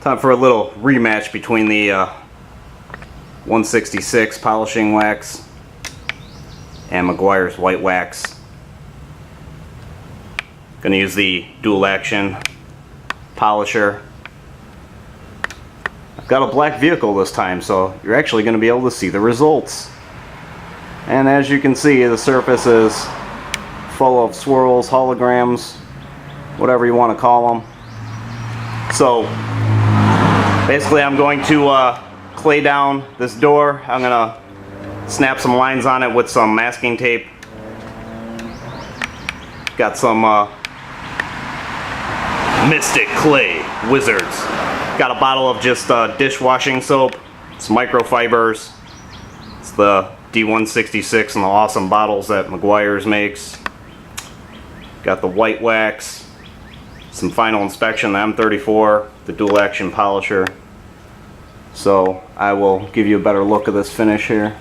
Time for a little rematch between the 166 polishing wax and Meguiar's white wax. Gonna use the dual action polisher. I've got a black vehicle this time, so you're actually gonna be able to see the results. And as you can see, the surface is full of swirls, holograms, whatever you want to call them. So basically I'm going to clay down this door. I'm gonna snap some lines on it with some masking tape. Got some Mystic Clay Wizards. Got a bottle of just dishwashing soap. It's microfibers. It's the D166 and the awesome bottles that Meguiar's makes. Got the white wax. Some final inspection, the M34, the dual action polisher. So I will give you a better look of this finish here.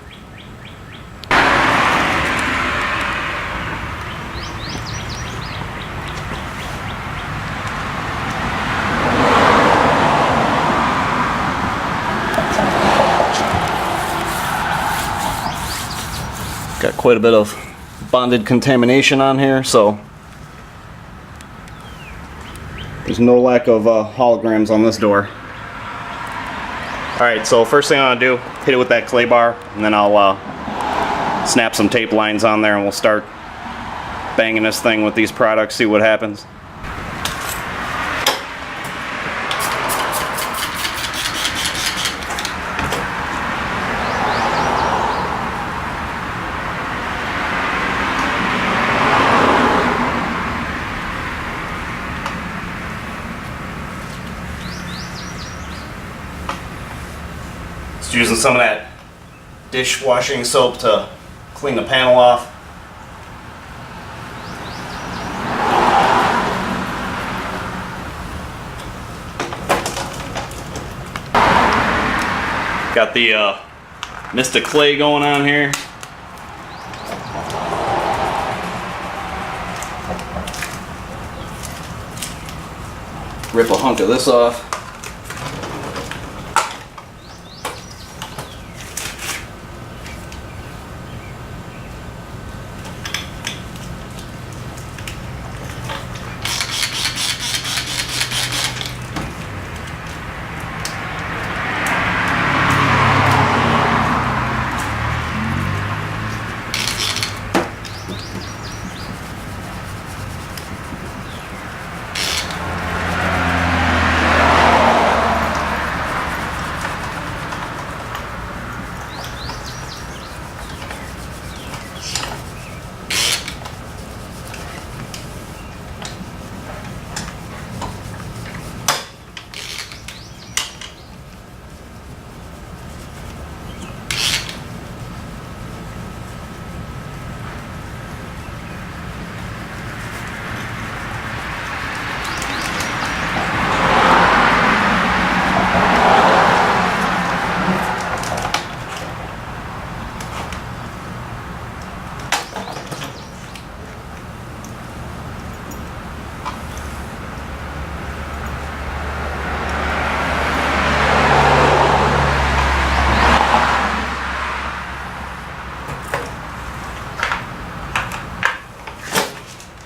Got quite a bit of bonded contamination on here, so there's no lack of holograms on this door. Alright, so first thing I'm going to do, hit it with that clay bar, and then I'll snap some tape lines on there and we'll start banging this thing with these products, see what happens. Just using some of that dishwashing soap to clean the panel off. Got the Mystic Clay going on here. Rip a hunk of this off.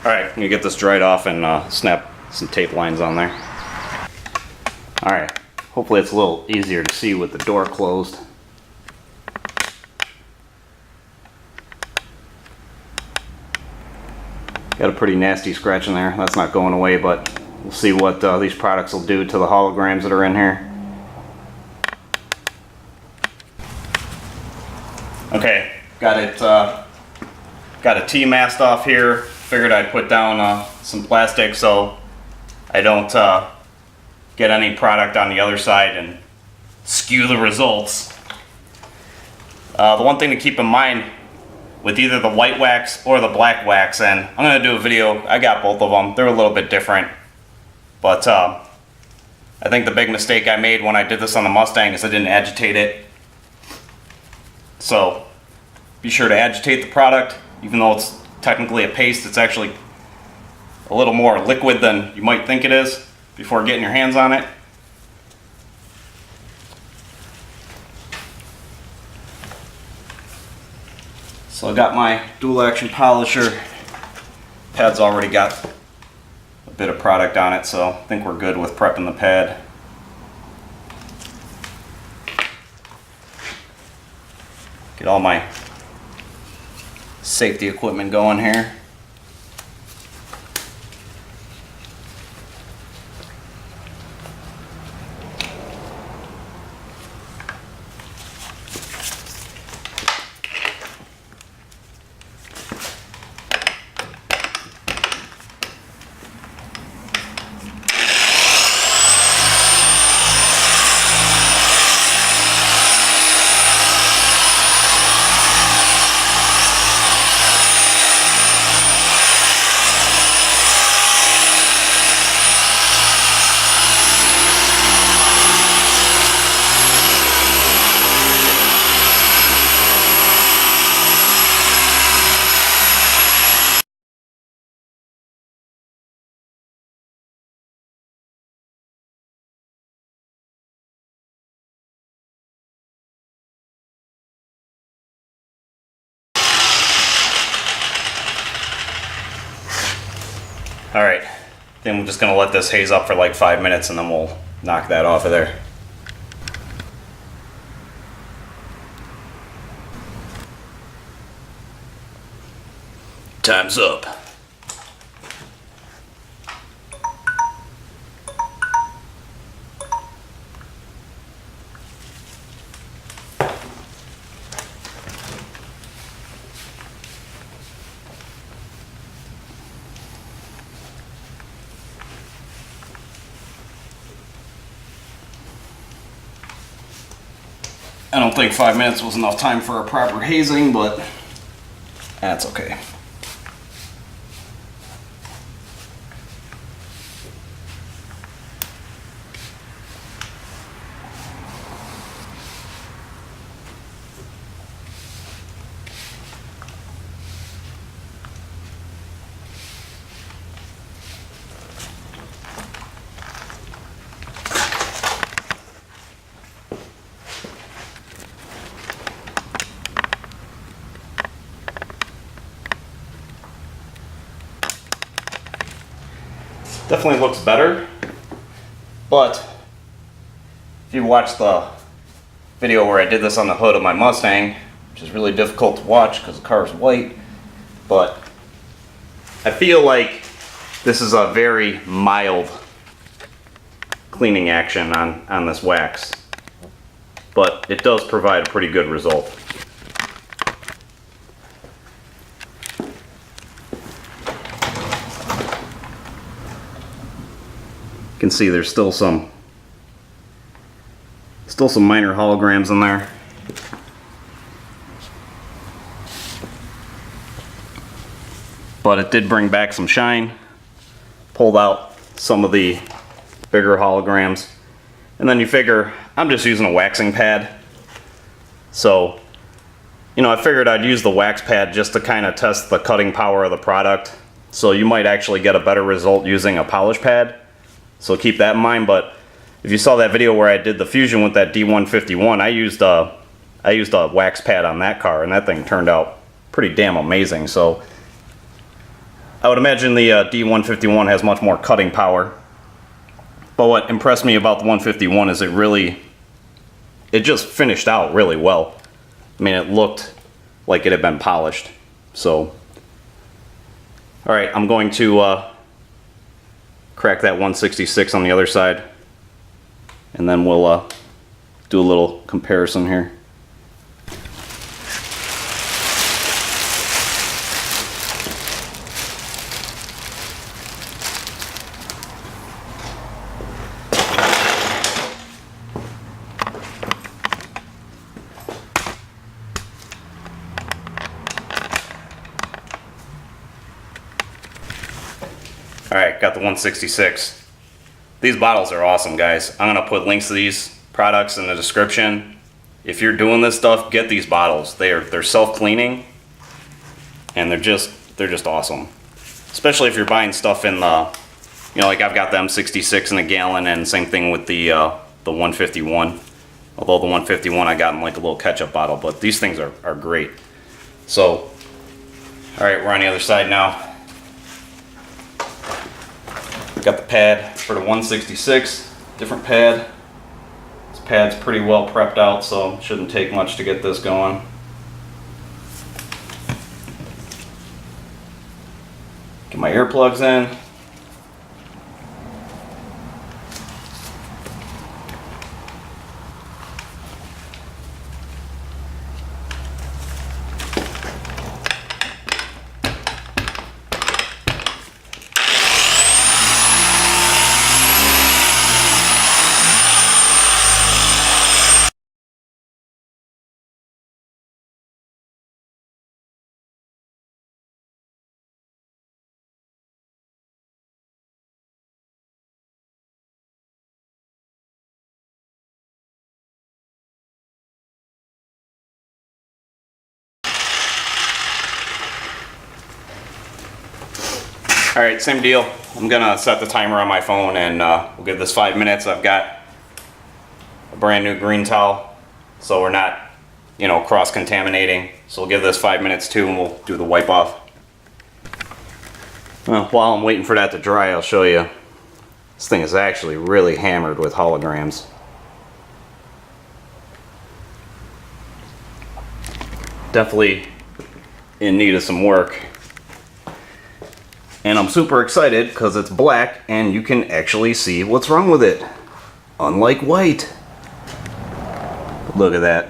Alright, I'm going to get this dried off and snap some tape lines on there. Alright, hopefully it's a little easier to see with the door closed. Got a pretty nasty scratch in there. That's not going away, but we'll see what these products will do to the holograms that are in here. Okay, got it. Got a T-mast off here. Figured I'd put down some plastic so I don't get any product on the other side and skew the results. The one thing to keep in mind with either the white wax or the black wax, and I'm going to do a video, I got both of them, they're a little bit different, but I think the big mistake I made when I did this on the Mustang is I didn't agitate it. So be sure to agitate the product, even though it's technically a paste, it's actually a little more liquid than you might think it is before getting your hands on it. So I got my dual action polisher. Pad's already got a bit of product on it, so I think we're good with prepping the pad. Get all my safety equipment going here. Alright, then we're just going to let this haze up for like 5 minutes and then we'll knock that off of there. Time's up. I don't think 5 minutes was enough time for a proper hazing, but that's okay. Definitely looks better, but if you watched the video where I did this on the hood of my Mustang, which is really difficult to watch because the car is white, but I feel like this is a very mild cleaning action on this wax, but it does provide a pretty good result. You can see there's still some minor holograms in there. But it did bring back some shine. Pulled out some of the bigger holograms. And then you figure, I'm just using a waxing pad. So, you know, I figured I'd use the wax pad just to kind of test the cutting power of the product. So you might actually get a better result using a polish pad. So keep that in mind. But if you saw that video where I did the fusion with that D151, I used a wax pad on that car, and that thing turned out pretty damn amazing. So I would imagine the D151 has much more cutting power. But what impressed me about the 151 is it just finished out really well. I mean, it looked like it had been polished. So, all right, I'm going to crack that 166 on the other side, and then we'll do a little comparison here. Alright, got the 166. These bottles are awesome, guys. I'm going to put links to these products in the description. If you're doing this stuff, get these bottles. They're self-cleaning, and they're just awesome. Especially if you're buying stuff in the, you know, like I've got the M66 in a gallon, and same thing with the 151. Although the 151 I got in like a little ketchup bottle, but these things are great. So, alright, we're on the other side now. Got the pad for the 166, different pad. This pad's pretty well prepped out, so it shouldn't take much to get this going. Get my earplugs in. Alright, same deal. I'm gonna set the timer on my phone and we'll give this 5 minutes. I've got a brand new green towel, so we're not, you know, cross-contaminating. So we'll give this 5 minutes too, and we'll do the wipe off. Well, while I'm waiting for that to dry, I'll show you. This thing is actually really hammered with holograms. Definitely in need of some work. And I'm super excited because it's black and you can actually see what's wrong with it. Unlike white. Look at that.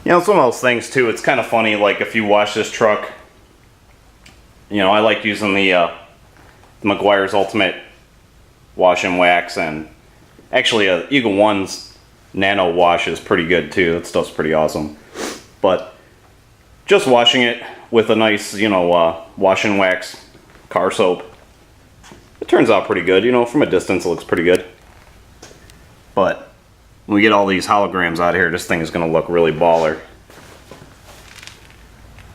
You know, some of those things too, it's kind of funny, like if you wash this truck, you know, I like using the Meguiar's Ultimate Wash and Wax, and actually Eagle One's Nano Wash is pretty good too. That stuff's pretty awesome. But just washing it with a nice, you know, wash and wax car soap, it turns out pretty good. You know, from a distance it looks pretty good. But when we get all these holograms out of here, this thing is going to look really baller.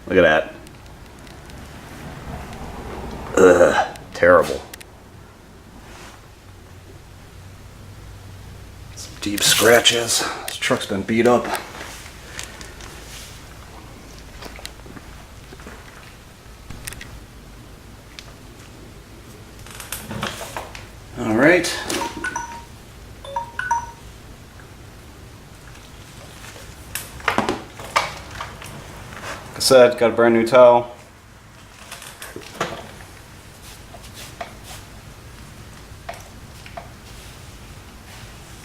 Look at that. Ugh, terrible. Some deep scratches. This truck's been beat up. All right. Like I said, got a brand new towel.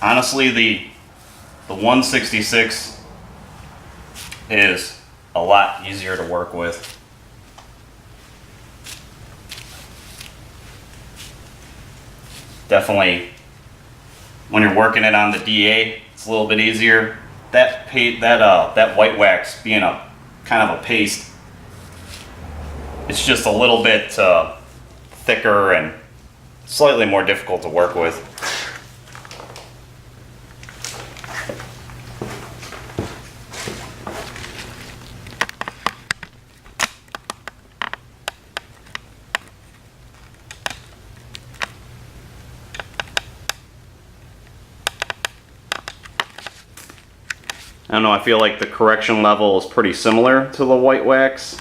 Honestly, the 166 is a lot easier to work with. Definitely, when you're working it on the DA, it's a little bit easier. That white wax being a kind of a paste, it's just a little bit thicker and slightly more difficult to work with. I don't know, I feel like the correction level is pretty similar to the white wax.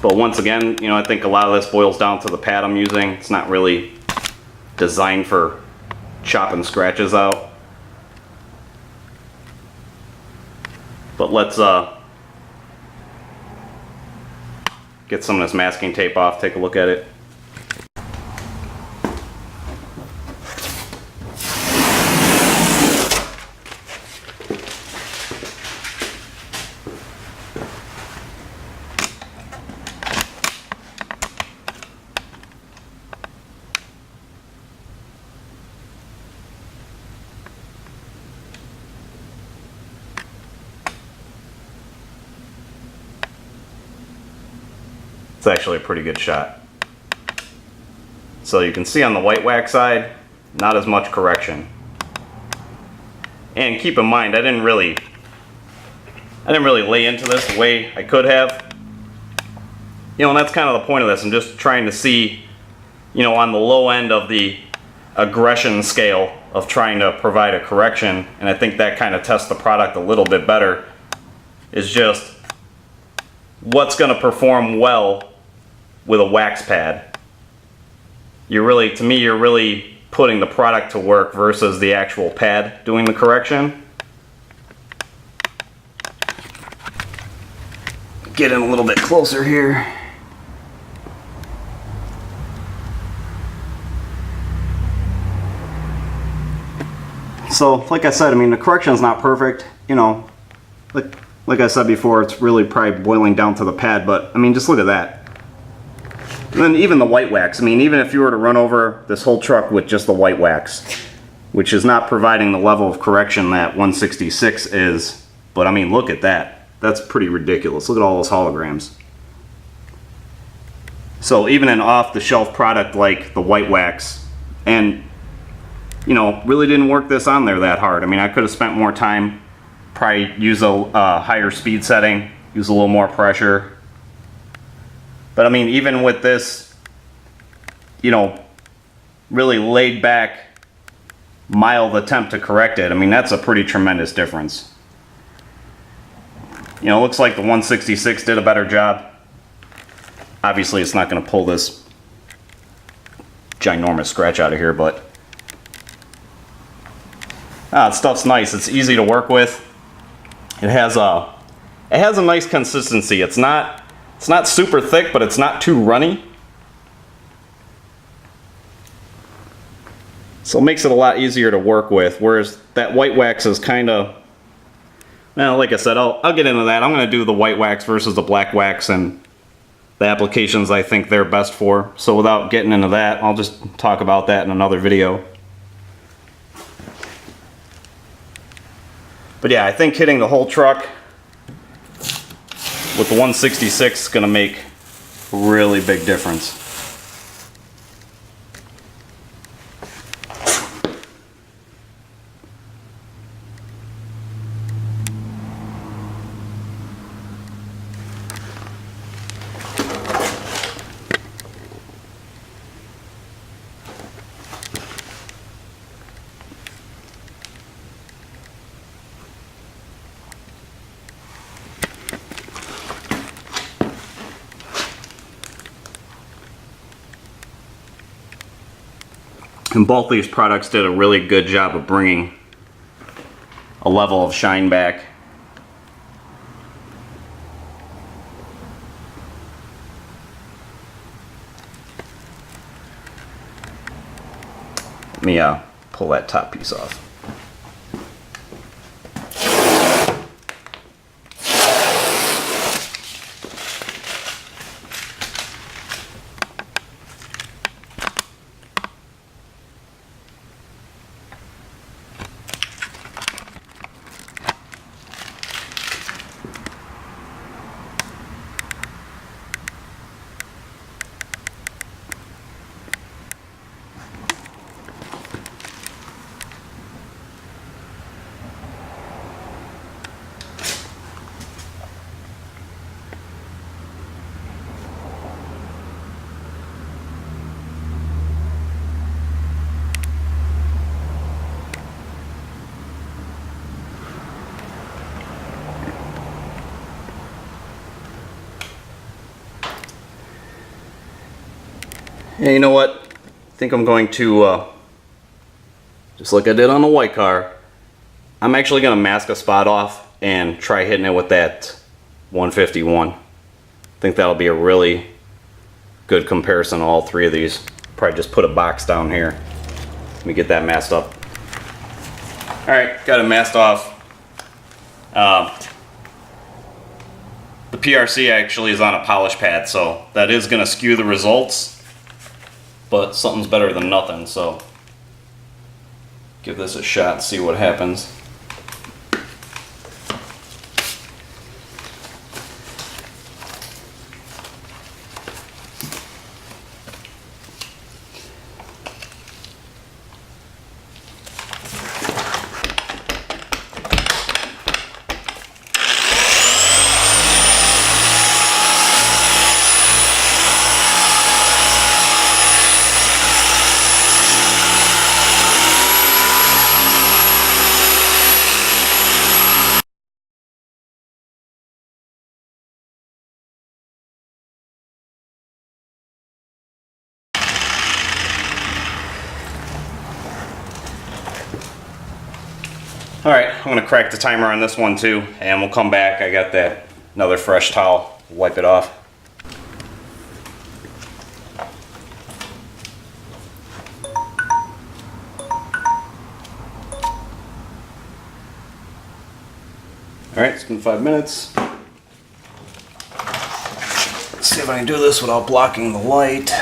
But once again, you know, I think a lot of this boils down to the pad I'm using. It's not really designed for chopping scratches out. But let's get some of this masking tape off, take a look at it. It's actually a pretty good shot. So you can see on the white wax side, not as much correction. And keep in mind, I didn't really lay into this the way I could have. You know, and that's kind of the point of this. I'm just trying to see, you know, on the low end of the aggression scale of trying to provide a correction, and I think that kind of tests the product a little bit better, is just what's going to perform well with a wax pad. You're really, to me, you're really putting the product to work versus the actual pad doing the correction. Get in a little bit closer here. So, like I said, I mean, the correction is not perfect. You know, like I said before, it's really probably boiling down to the pad, but I mean, just look at that. And then even the white wax, I mean, even if you were to run over this whole truck with just the white wax, which is not providing the level of correction that 166 is, but I mean, look at that. That's pretty ridiculous. Look at all those holograms. So even an off-the-shelf product like the white wax, and you know, really didn't work this on there that hard. I mean, I could have spent more time, probably use a higher speed setting, use a little more pressure. But I mean, even with this, you know, really laid back, mild attempt to correct it, I mean, that's a pretty tremendous difference. You know, it looks like the 166 did a better job. Obviously, it's not going to pull this ginormous scratch out of here, but stuff's nice. It's easy to work with. It has a nice consistency. It's not super thick, but it's not too runny. So it makes it a lot easier to work with, whereas that white wax is kind of, well, like I said, I'll get into that. I'm going to do the white wax versus the black wax and the applications I think they're best for. So without getting into that, I'll just talk about that in another video. But yeah, I think hitting the whole truck with the 166 is going to make a really big difference. And both these products did a really good job of bringing a level of shine back. Let me pull that top piece off. And you know what? I think I'm going to, just like I did on the white car, I'm actually going to mask a spot off and try hitting it with that 151. I think that'll be a really good comparison to all three of these. Probably just put a box down here. Let me get that masked up. Alright, got it masked off. The PRC actually is on a polish pad, so that is going to skew the results. But something's better than nothing, so give this a shot and see what happens. Alright, I'm going to crack the timer on this one too, and we'll come back. I got that another fresh towel, wipe it off. Alright, it's been 5 minutes. Let's see if I can do this without blocking the light.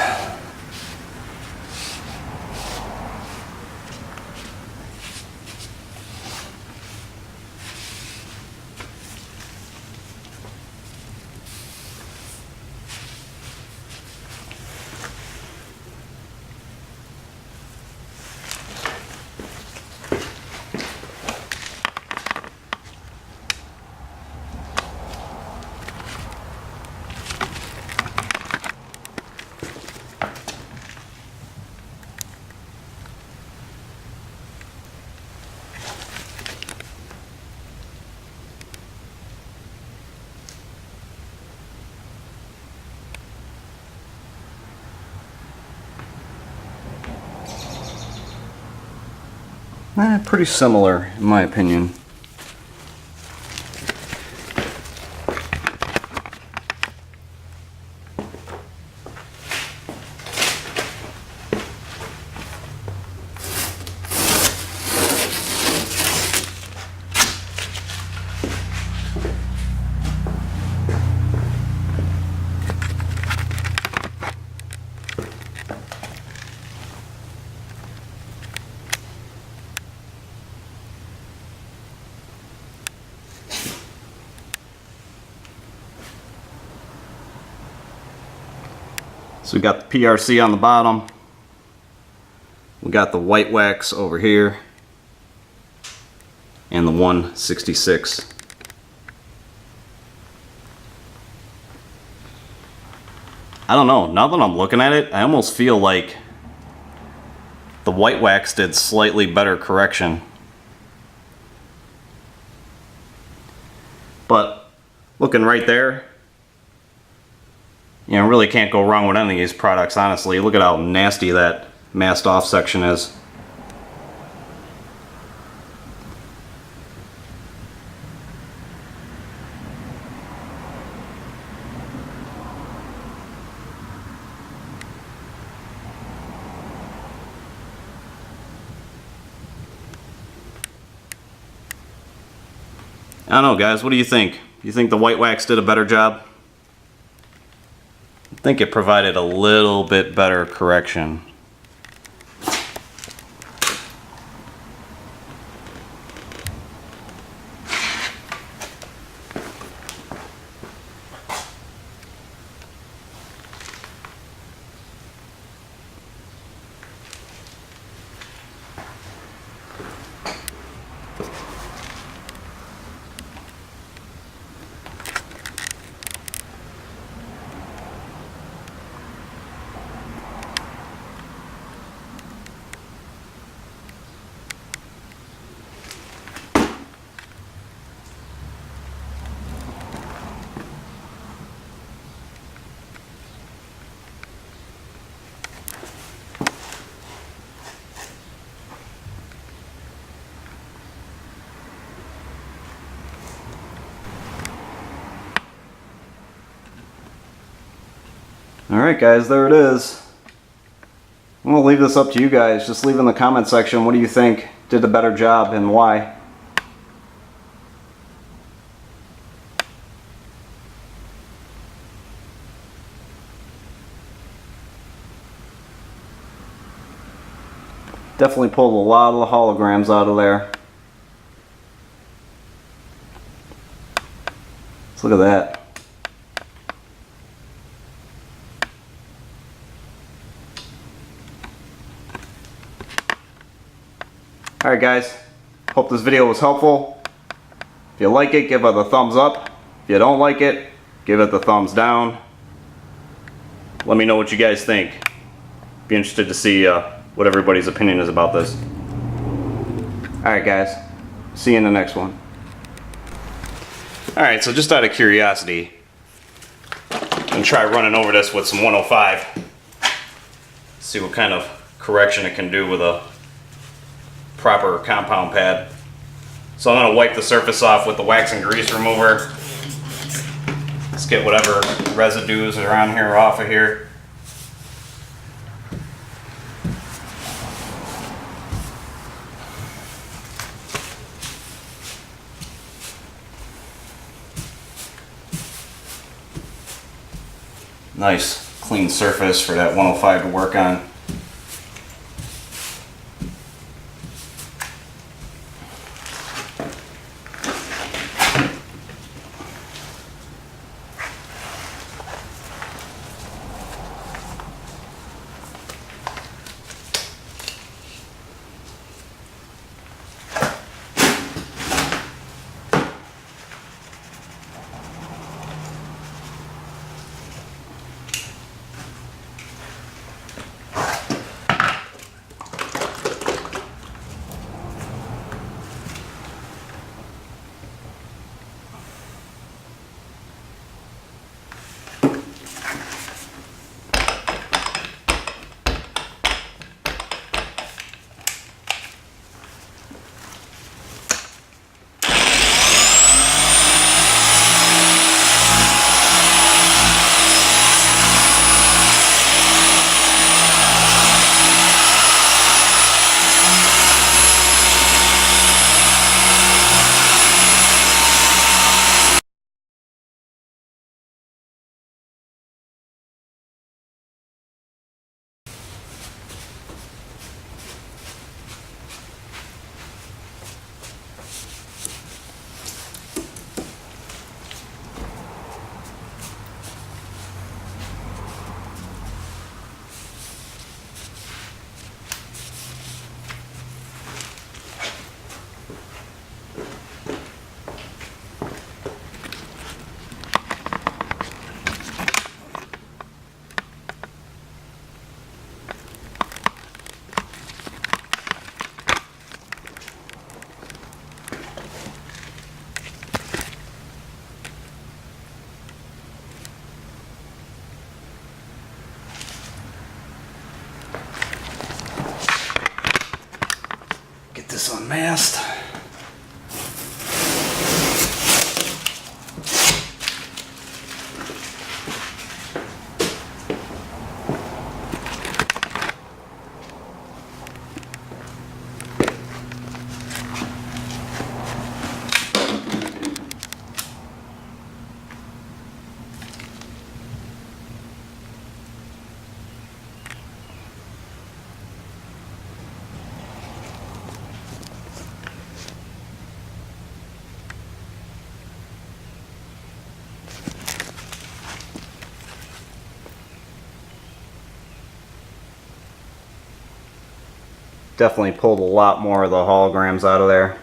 Pretty similar, in my opinion. So we got the PRC on the bottom, we got the white wax over here, and the 166. I don't know, now that I'm looking at it, I almost feel like the white wax did slightly better correction. But looking right there, you know, really can't go wrong with any of these products, honestly. Look at how nasty that masked off section is. I don't know, guys, what do you think? You think the white wax did a better job? I think it provided a little bit better correction. Alright guys, there it is. I'm going to leave this up to you guys. Just leave in the comment section what do you think did a better job and why. Definitely pulled a lot of the holograms out of there. Let's look at that. Alright guys, hope this video was helpful. If you like it, give it a thumbs up. If you don't like it, give it the thumbs down. Let me know what you guys think. Be interested to see what everybody's opinion is about this. Alright guys, see you in the next one. Alright, so just out of curiosity, I'm going to try running over this with some 105. See what kind of correction it can do with a proper compound pad. So I'm going to wipe the surface off with the wax and grease remover. Let's get whatever residues are on here off of here. Nice clean surface for that 105 to work on. This unmasked. Definitely pulled a lot more of the holograms out of there.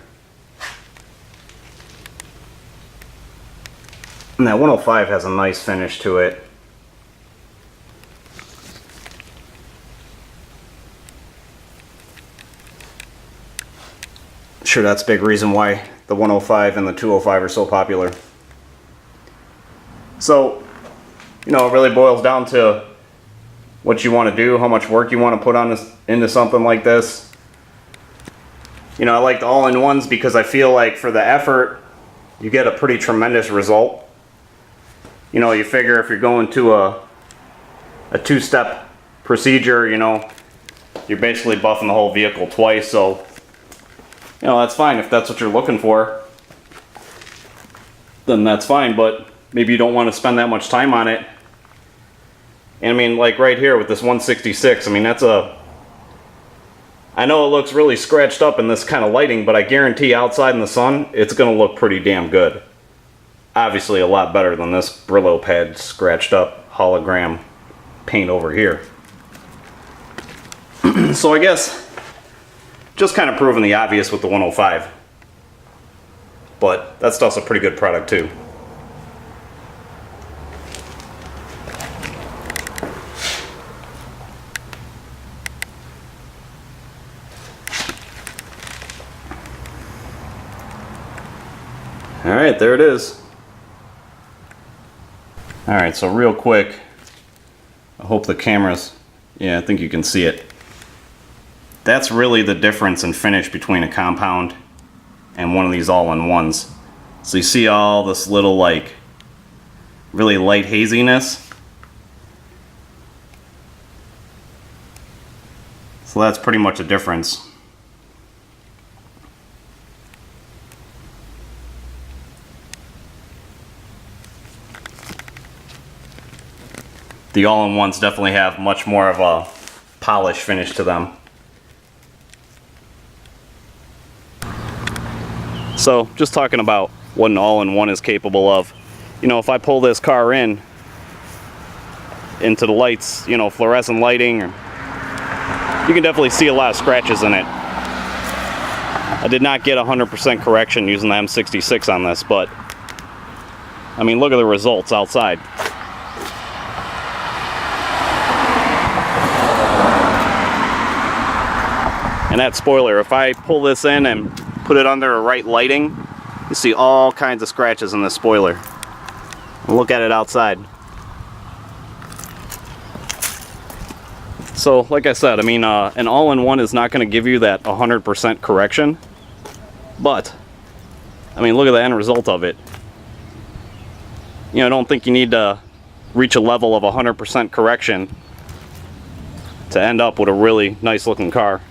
And that 105 has a nice finish to it. Sure, that's a big reason why the 105 and the 205 are so popular. So, you know, it really boils down to what you want to do, how much work you want to put on this, into something like this. You know, I like the all-in-ones because I feel like for the effort, you get a pretty tremendous result. You know, you figure if you're going to a two-step procedure, you know, you're basically buffing the whole vehicle twice, so, you know, that's fine. If that's what you're looking for, then that's fine, but maybe you don't want to spend that much time on it. And I mean, like right here with this 166, I mean, that's a... I know it looks really scratched up in this kind of lighting, but I guarantee outside in the sun, it's going to look pretty damn good. Obviously a lot better than this Brillo pad scratched up hologram paint over here. So I guess just kind of proving the obvious with the 105. But that stuff's a pretty good product too. Alright, there it is. Alright, so real quick, I hope the camera's, yeah, I think you can see it. That's really the difference in finish between a compound and one of these all-in-ones. So you see all this little like really light haziness. So that's pretty much a difference. The all-in-ones definitely have much more of a polish finish to them. So just talking about what an all-in-one is capable of. You know, if I pull this car into the lights, you know, fluorescent lighting, you can definitely see a lot of scratches in it. I did not get 100% correction using the M66 on this, but I mean, look at the results outside. And that spoiler, if I pull this in and put it under the right lighting, you see all kinds of scratches in the spoiler. And look at it outside. So, like I said, I mean, an all-in-one is not going to give you that 100% correction, but, I mean, look at the end result of it. You know, I don't think you need to reach a level of 100% correction to end up with a really nice looking car.